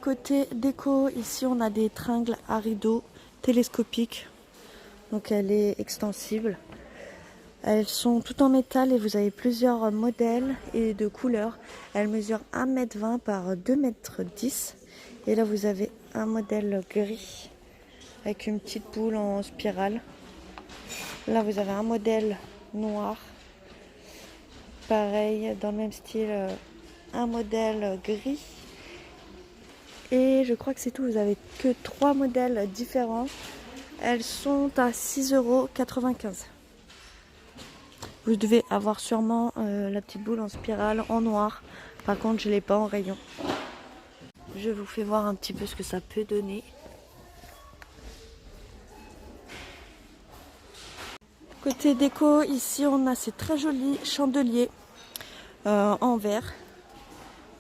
Côté déco, ici on a des tringles à rideaux télescopiques. Donc elle est extensible. Elles sont toutes en métal et vous avez plusieurs modèles et de couleurs. Elles mesurent 1,20 m par 2,10 m. Et là vous avez un modèle gris avec une petite boule en spirale. Là vous avez un modèle noir. Pareil, dans le même style, un modèle gris. Et je crois que c'est tout, vous avez que 3 modèles différents. Elles sont à 6,95 €. Vous devez avoir sûrement la petite boule en spirale en noir. Par contre, je ne l'ai pas en rayon. Je vous fais voir un petit peu ce que ça peut donner. Côté déco, ici on a ces très jolis chandeliers en verre.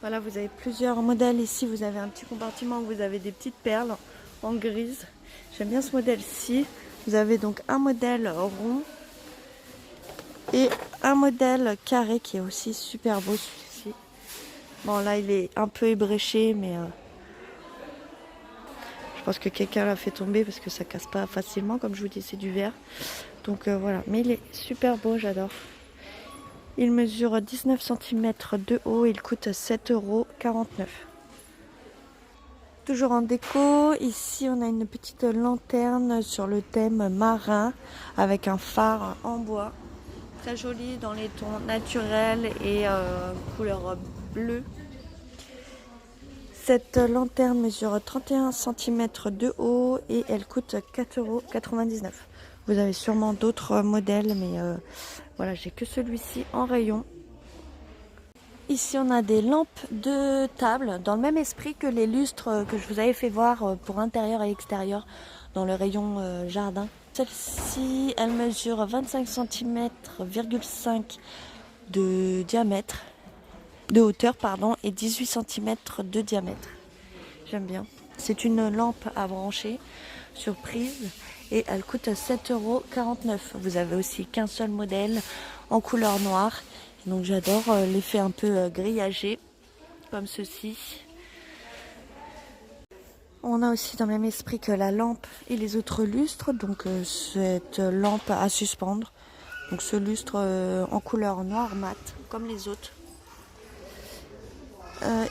Voilà, vous avez plusieurs modèles ici. Vous avez un petit compartiment où vous avez des petites perles en grise. J'aime bien ce modèle-ci. Vous avez donc un modèle rond et un modèle carré qui est aussi super beau celui-ci. Bon là il est un peu ébréché mais je pense que quelqu'un l'a fait tomber parce que ça casse pas facilement, comme je vous dis c'est du verre. Donc voilà, mais il est super beau, j'adore. Il mesure 19 cm de haut, il coûte 7,49 €. Toujours en déco, ici on a une petite lanterne sur le thème marin avec un phare en bois. Très joli dans les tons naturels et couleur bleue. Cette lanterne mesure 31 cm de haut et elle coûte 4,99 €. Vous avez sûrement d'autres modèles, mais voilà, j'ai que celui-ci en rayon. Ici, on a des lampes de table dans le même esprit que les lustres que je vous avais fait voir pour intérieur et extérieur dans le rayon jardin. Celle-ci, elle mesure 25 cm,5 de diamètre, de hauteur pardon, et 18 cm de diamètre. J'aime bien. C'est une lampe à brancher sur prise et elle coûte 7,49 €. Vous avez aussi qu'un seul modèle en couleur noire. Donc j'adore l'effet un peu grillagé comme ceci. On a aussi dans le même esprit que la lampe et les autres lustres. Donc cette lampe à suspendre. Donc ce lustre en couleur noir mat comme les autres.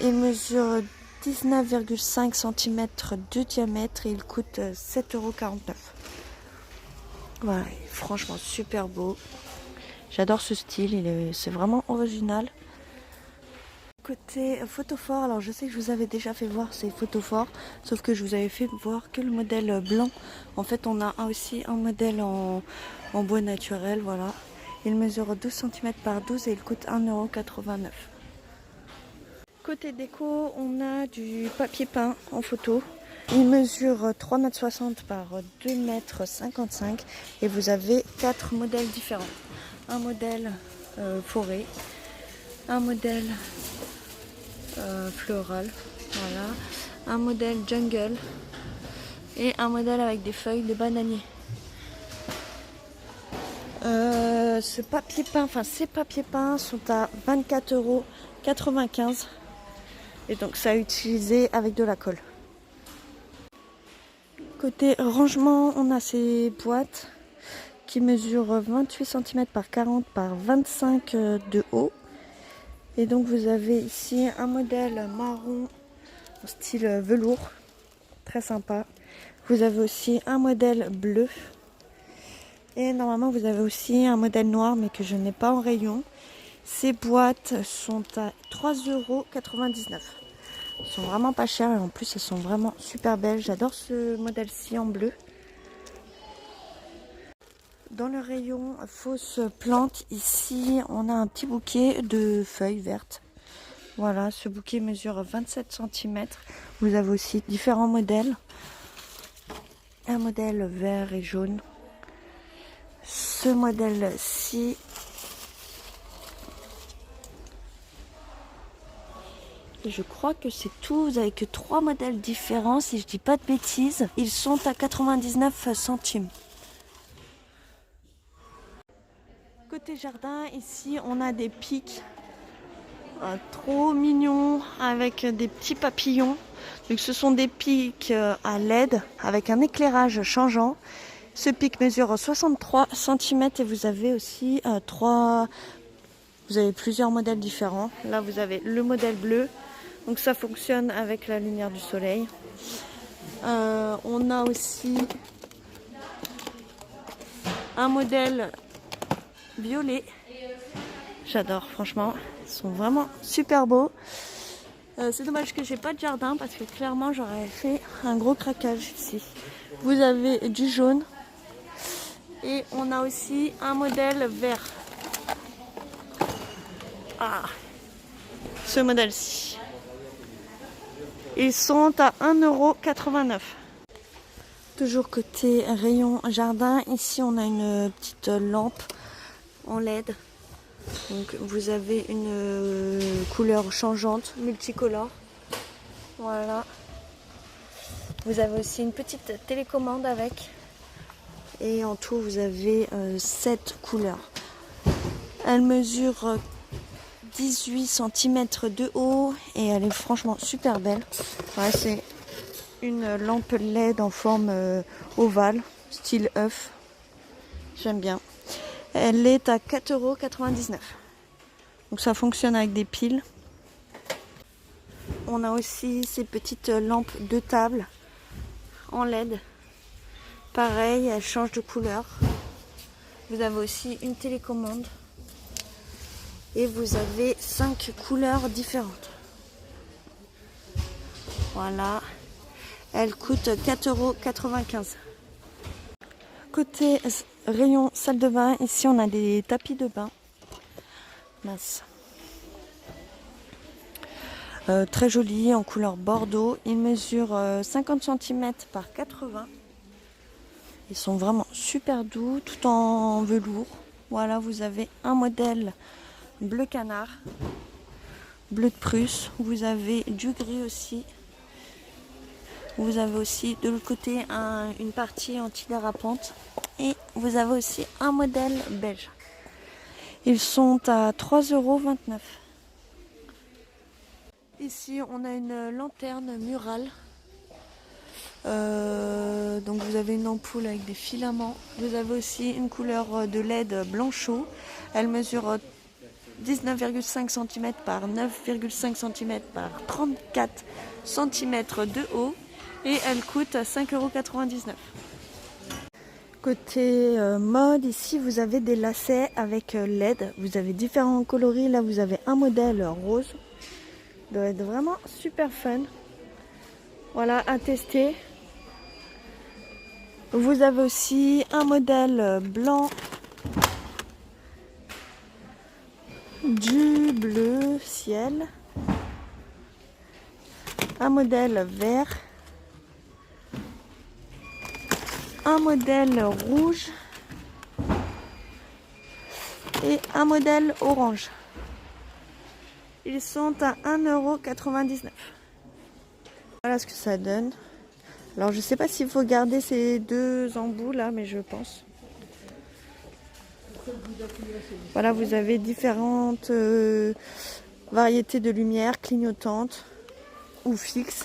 Il mesure 19,5 cm de diamètre et il coûte 7,49 €. Voilà, franchement super beau. J'adore ce style, c'est vraiment original. Côté photophore, alors je sais que je vous avais déjà fait voir ces photophores, sauf que je vous avais fait voir que le modèle blanc. En fait, on a aussi un modèle en bois naturel, voilà. Il mesure 12 cm par 12 et il coûte 1,89 €. Côté déco, on a du papier peint en photo. Il mesure 3,60 m par 2,55 m et vous avez 4 modèles différents. Un modèle forêt, un modèle floral, voilà, un modèle jungle et un modèle avec des feuilles de bananier. Ces papiers peints sont à 24,95 € et donc ça a utilisé avec de la colle. Côté rangement, on a ces boîtes qui mesurent 28 cm par 40 par 25 de haut. Et donc vous avez ici un modèle marron en style velours, très sympa. Vous avez aussi un modèle bleu. Et normalement vous avez aussi un modèle noir mais que je n'ai pas en rayon. Ces boîtes sont à 3,99 €. Elles sont vraiment pas chères et en plus elles sont vraiment super belles. J'adore ce modèle-ci en bleu. Dans le rayon fausse plante, ici on a un petit bouquet de feuilles vertes. Voilà, ce bouquet mesure 27 cm. Vous avez aussi différents modèles. Un modèle vert et jaune. Ce modèle-ci. Je crois que c'est tout. Vous n'avez que 3 modèles différents, si je dis pas de bêtises. Ils sont à 99 centimes. Côté jardin, ici on a des pics Trop mignon avec des petits papillons. Donc ce sont des pics à LED avec un éclairage changeant. Ce pic mesure 63 cm et vous avez aussi vous avez plusieurs modèles différents. Là vous avez le modèle bleu. Donc ça fonctionne avec la lumière du soleil. On a aussi un modèle violet. J'adore, franchement, ils sont vraiment super beaux. C'est dommage que j'ai pas de jardin parce que clairement j'aurais fait un gros craquage ici. Vous avez du jaune et on a aussi un modèle vert. Ah, ce modèle-ci. Ils sont à 1,89 €. Toujours côté rayon jardin, ici on a une petite lampe en LED. Donc vous avez une couleur changeante, multicolore. Voilà. Vous avez aussi une petite télécommande avec. Et en tout vous avez 7 couleurs. Elle mesure 18 cm de haut et elle est franchement super belle. Ouais, c'est une lampe LED en forme ovale, style œuf. J'aime bien. Elle est à 4,99 €. Donc ça fonctionne avec des piles. On a aussi ces petites lampes de table en LED. Pareil, elles changent de couleur. Vous avez aussi une télécommande. Et vous avez 5 couleurs différentes. Voilà. Elle coûte 4,95 €. Côté rayon salle de bain, ici on a des tapis de bain. Mince. Très joli en couleur bordeaux. Ils mesurent 50 cm par 80. Ils sont vraiment super doux, tout en velours. Voilà, vous avez un modèle bleu canard, bleu de Prusse. Vous avez du gris aussi. Vous avez aussi de l'autre côté une partie antidérapante. Et vous avez aussi un modèle beige. Ils sont à 3,29 €. Ici, on a une lanterne murale. Donc vous avez une ampoule avec des filaments. Vous avez aussi une couleur de LED blanchot. Elle mesure 19,5 cm par 9,5 cm par 34 cm de haut. Et elle coûte 5,99 €. Côté mode, ici vous avez des lacets avec LED. Vous avez différents coloris. Là vous avez un modèle rose. Ça doit être vraiment super fun. Voilà, à tester. Vous avez aussi un modèle blanc, du bleu ciel, un modèle vert, un modèle rouge et un modèle orange. Ils sont à 1,99 €. Voilà ce que ça donne. Alors je sais pas s'il faut garder ces deux embouts là, mais je pense. Voilà, vous avez différentes variétés de lumière clignotantes ou fixes.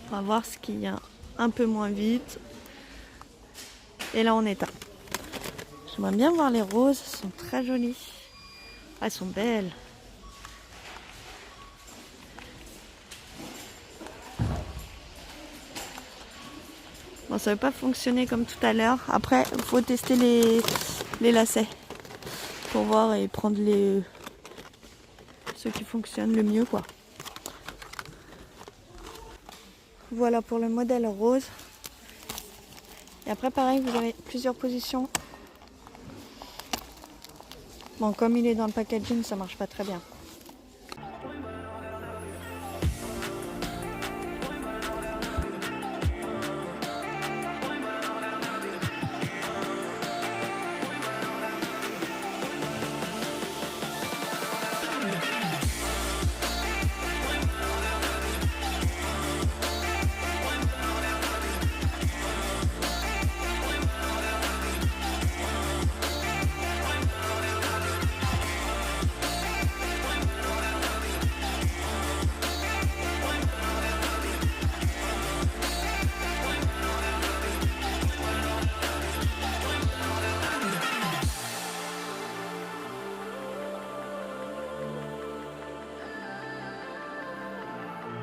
On va voir ce qu'il y a un peu moins vite. Et là on est à. J'aimerais bien voir les roses, elles sont très jolies. Ah, elles sont belles. Bon, ça ne va pas fonctionner comme tout à l'heure. Après, il faut tester les lacets pour voir et prendre ceux qui fonctionnent le mieux, quoi. Voilà pour le modèle rose. Et après, pareil, vous avez plusieurs positions. Bon, comme il est dans le packaging, ça marche pas très bien.